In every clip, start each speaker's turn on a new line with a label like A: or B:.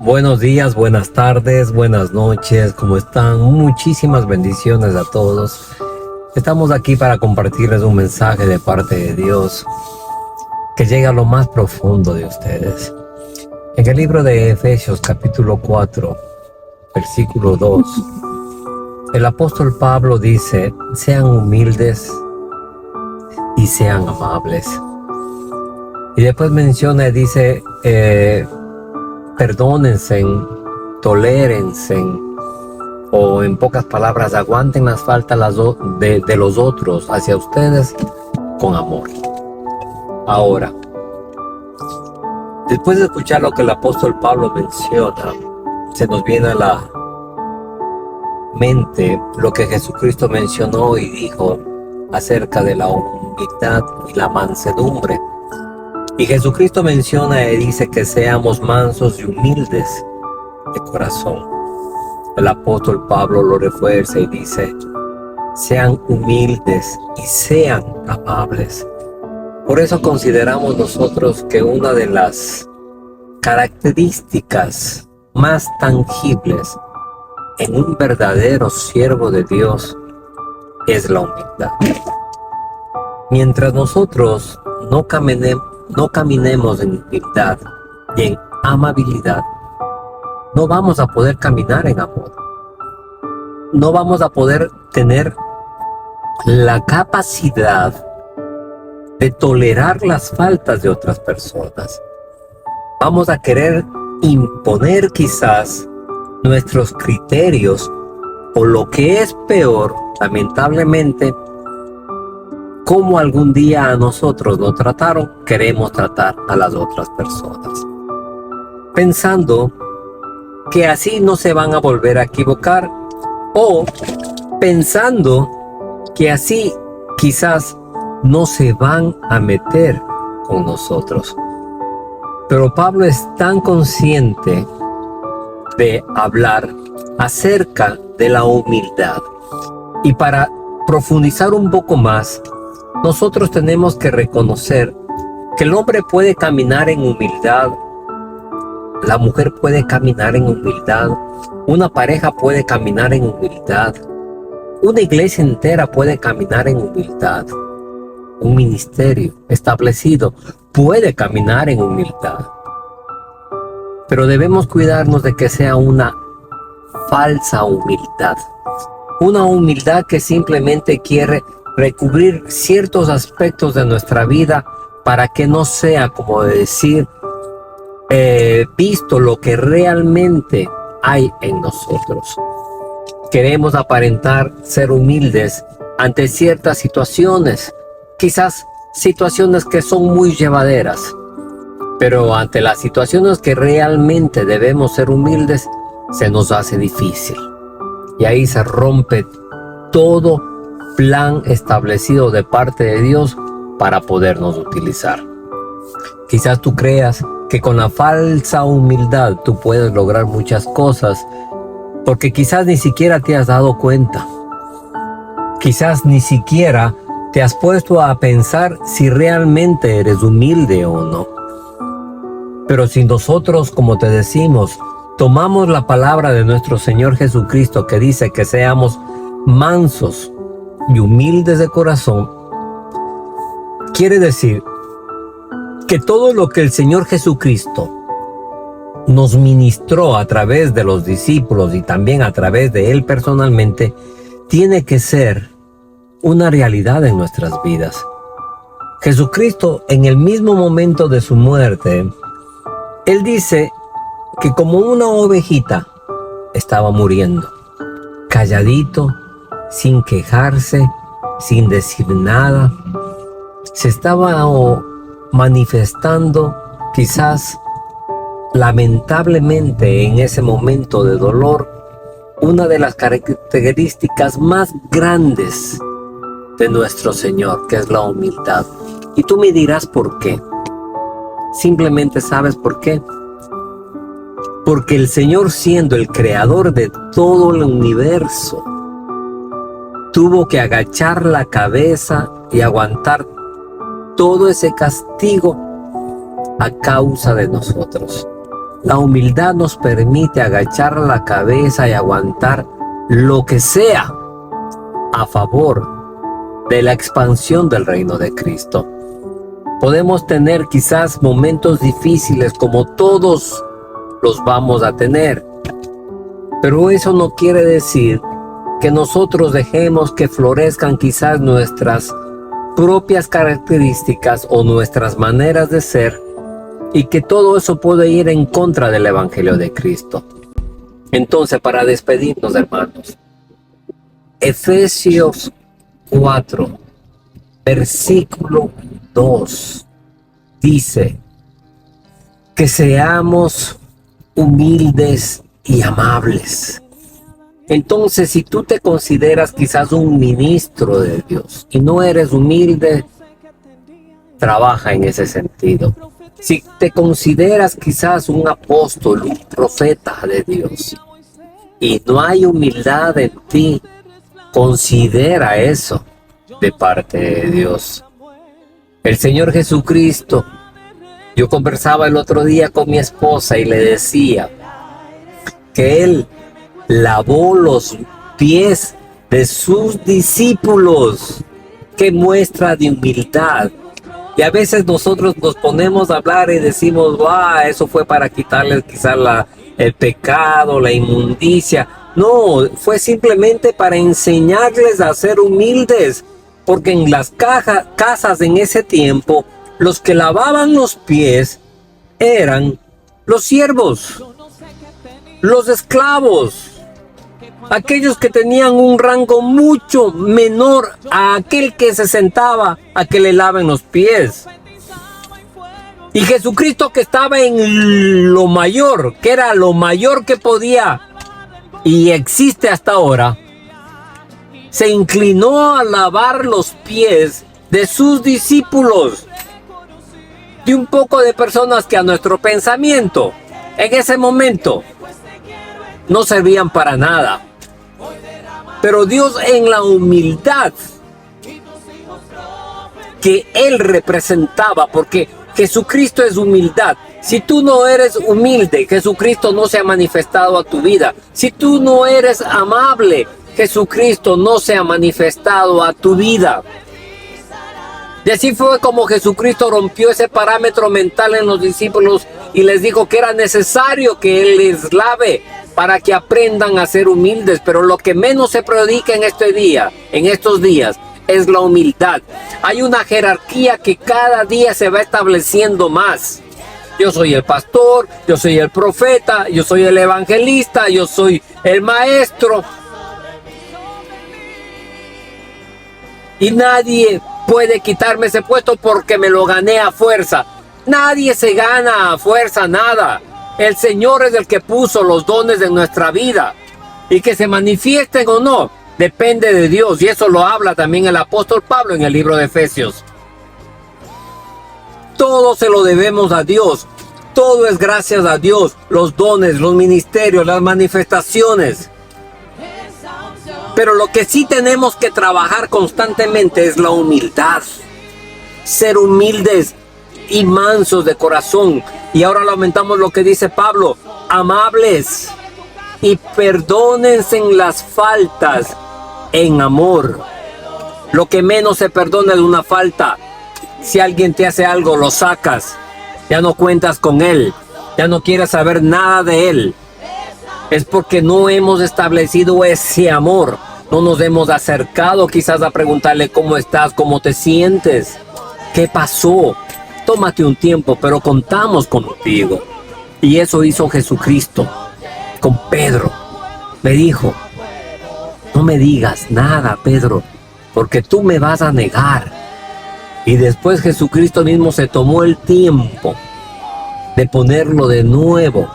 A: Buenos días, buenas tardes, buenas noches, ¿cómo están? Muchísimas bendiciones a todos. Estamos aquí para compartirles un mensaje de parte de Dios que llega a lo más profundo de ustedes. En el libro de Efesios capítulo 4, versículo 2, el apóstol Pablo dice: sean humildes y sean amables. Y después menciona y dice, perdónense, tolérense, o en pocas palabras, aguanten las faltas de los otros hacia ustedes con amor. Ahora, después de escuchar lo que el apóstol Pablo menciona, se nos viene a la mente lo que Jesucristo mencionó y dijo acerca de la humildad y la mansedumbre. Y Jesucristo menciona y dice que seamos mansos y humildes de corazón. El apóstol Pablo lo refuerza y dice: sean humildes y sean amables. Por eso consideramos nosotros que una de las características más tangibles en un verdadero siervo de Dios es la humildad. Mientras nosotros no caminemos en humildad y en amabilidad, no vamos a poder caminar en amor. No vamos a poder tener la capacidad de tolerar las faltas de otras personas. Vamos a querer imponer quizás nuestros criterios, o lo que es peor, lamentablemente, como algún día a nosotros nos trataron, queremos tratar a las otras personas, pensando que así no se van a volver a equivocar, o pensando que así quizás no se van a meter con nosotros. Pero Pablo es tan consciente de hablar acerca de la humildad, y para profundizar un poco más, nosotros tenemos que reconocer que el hombre puede caminar en humildad, la mujer puede caminar en humildad, una pareja puede caminar en humildad, una iglesia entera puede caminar en humildad, un ministerio establecido puede caminar en humildad. Pero debemos cuidarnos de que sea una falsa humildad, una humildad que simplemente quiere recubrir ciertos aspectos de nuestra vida para que no sea, como decir, visto lo que realmente hay en nosotros. Queremos aparentar ser humildes ante ciertas situaciones, quizás situaciones que son muy llevaderas, pero ante las situaciones que realmente debemos ser humildes, se nos hace difícil. Y ahí se rompe todo plan establecido de parte de Dios para podernos utilizar. Quizás tú creas que con la falsa humildad tú puedes lograr muchas cosas, porque quizás ni siquiera te has dado cuenta. Quizás ni siquiera te has puesto a pensar si realmente eres humilde o no. Pero si nosotros, como te decimos, tomamos la palabra de nuestro Señor Jesucristo, que dice que seamos mansos y humildes de corazón, quiere decir que todo lo que el Señor Jesucristo nos ministró a través de los discípulos y también a través de Él personalmente, tiene que ser una realidad en nuestras vidas. Jesucristo, en el mismo momento de su muerte, Él dice que como una ovejita estaba muriendo, calladito, sin quejarse, sin decir nada. Se estaba manifestando quizás lamentablemente en ese momento de dolor una de las características más grandes de nuestro Señor, que es la humildad. Y tú me dirás por qué. Simplemente sabes por qué. Porque el Señor, siendo el creador de todo el universo, tuvo que agachar la cabeza y aguantar todo ese castigo a causa de nosotros. La humildad nos permite agachar la cabeza y aguantar lo que sea a favor de la expansión del reino de Cristo. Podemos tener quizás momentos difíciles, como todos los vamos a tener, pero eso no quiere decir que nosotros dejemos que florezcan quizás nuestras propias características o nuestras maneras de ser, y que todo eso puede ir en contra del Evangelio de Cristo. Entonces, para despedirnos, hermanos, Efesios 4, versículo 2, dice que seamos humildes y amables. Entonces, si tú te consideras quizás un ministro de Dios y no eres humilde, trabaja en ese sentido. Si te consideras quizás un apóstol, un profeta de Dios, y no hay humildad en ti, considera eso de parte de Dios. El Señor Jesucristo, yo conversaba el otro día con mi esposa y le decía que Él lavó los pies de sus discípulos. ¡Qué muestra de humildad! Y a veces nosotros nos ponemos a hablar y decimos, eso fue para quitarles quizás el pecado, la inmundicia. No, fue simplemente para enseñarles a ser humildes, porque en las casas en ese tiempo, los que lavaban los pies eran los siervos, los esclavos, aquellos que tenían un rango mucho menor a aquel que se sentaba a que le laven los pies. Y Jesucristo, que estaba en lo mayor, que era lo mayor que podía y existe hasta ahora, se inclinó a lavar los pies de sus discípulos, de un poco de personas que a nuestro pensamiento en ese momento no servían para nada. Pero Dios, en la humildad que Él representaba, porque Jesucristo es humildad. Si tú no eres humilde, Jesucristo no se ha manifestado a tu vida. Si tú no eres amable, Jesucristo no se ha manifestado a tu vida. Y así fue como Jesucristo rompió ese parámetro mental en los discípulos y les dijo que era necesario que Él les lave para que aprendan a ser humildes. Pero lo que menos se predica en estos días, es la humildad. Hay una jerarquía que cada día se va estableciendo más. Yo soy el pastor, yo soy el profeta, yo soy el evangelista, yo soy el maestro. Y nadie puede quitarme ese puesto porque me lo gané a fuerza. Nadie se gana a fuerza nada. El Señor es el que puso los dones en nuestra vida. Y que se manifiesten o no, depende de Dios. Y eso lo habla también el apóstol Pablo en el libro de Efesios. Todo se lo debemos a Dios. Todo es gracias a Dios. Los dones, los ministerios, las manifestaciones. Pero lo que sí tenemos que trabajar constantemente es la humildad. Ser humildes y mansos de corazón. Y ahora lo aumentamos lo que dice Pablo. Amables. Y perdónense en las faltas en amor. Lo que menos se perdona es una falta. Si alguien te hace algo, lo sacas. Ya no cuentas con él. Ya no quieres saber nada de él. Es porque no hemos establecido ese amor. No nos hemos acercado quizás a preguntarle cómo estás, cómo te sientes, qué pasó. Tómate un tiempo, pero contamos contigo. Y eso hizo Jesucristo con Pedro. Me dijo, no me digas nada, Pedro, porque tú me vas a negar. Y después Jesucristo mismo se tomó el tiempo de ponerlo de nuevo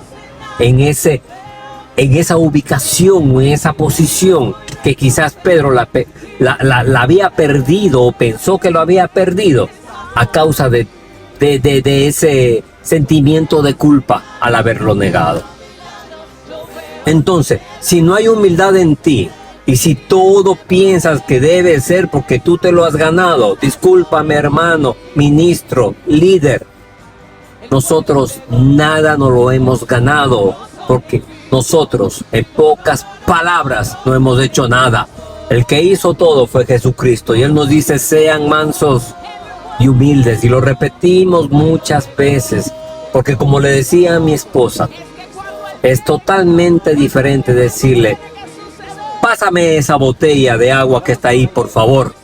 A: en esa ubicación o en esa posición que quizás Pedro la había perdido o pensó que lo había perdido a causa de ese sentimiento de culpa al haberlo negado. Entonces, si no hay humildad en ti y si todo piensas que debe ser porque tú te lo has ganado, discúlpame, hermano, ministro, líder, nosotros nada nos lo hemos ganado, porque nosotros, en pocas palabras, no hemos hecho nada. El que hizo todo fue Jesucristo, y Él nos dice: sean mansos y humildes, y lo repetimos muchas veces, porque como le decía a mi esposa, es totalmente diferente decirle: pásame esa botella de agua que está ahí, por favor.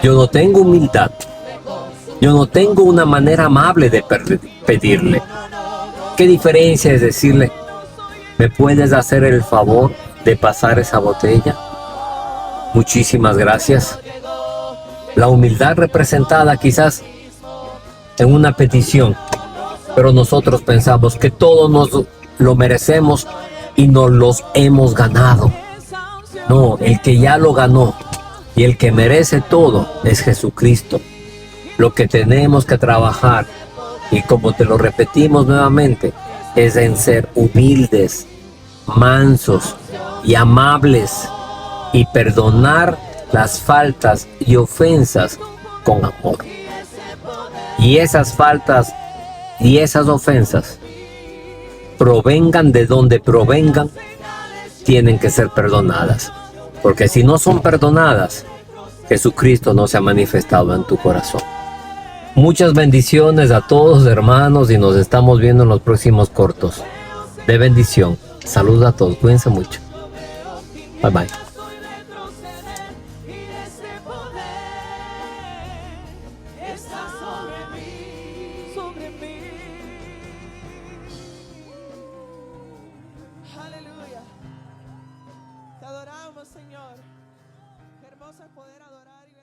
A: Yo no tengo humildad, yo no tengo una manera amable de pedirle. ¿Qué diferencia es decirle: ¿me puedes hacer el favor de pasar esa botella? Muchísimas gracias. La humildad representada quizás en una petición, pero nosotros pensamos que todo nos lo merecemos y nos los hemos ganado. No, el que ya lo ganó y el que merece todo es Jesucristo. Lo que tenemos que trabajar, y como te lo repetimos nuevamente, es en ser humildes, mansos y amables, y perdonar las faltas y ofensas con amor. Y esas faltas y esas ofensas, provengan de donde provengan, tienen que ser perdonadas, porque si no son perdonadas, Jesucristo no se ha manifestado en tu corazón. Muchas bendiciones a todos, hermanos, y nos estamos viendo en los próximos cortos de bendición. Saludos a todos, cuídense mucho. Bye bye.
B: Aleluya. Te adoramos, Señor. Qué hermoso es poder adorar y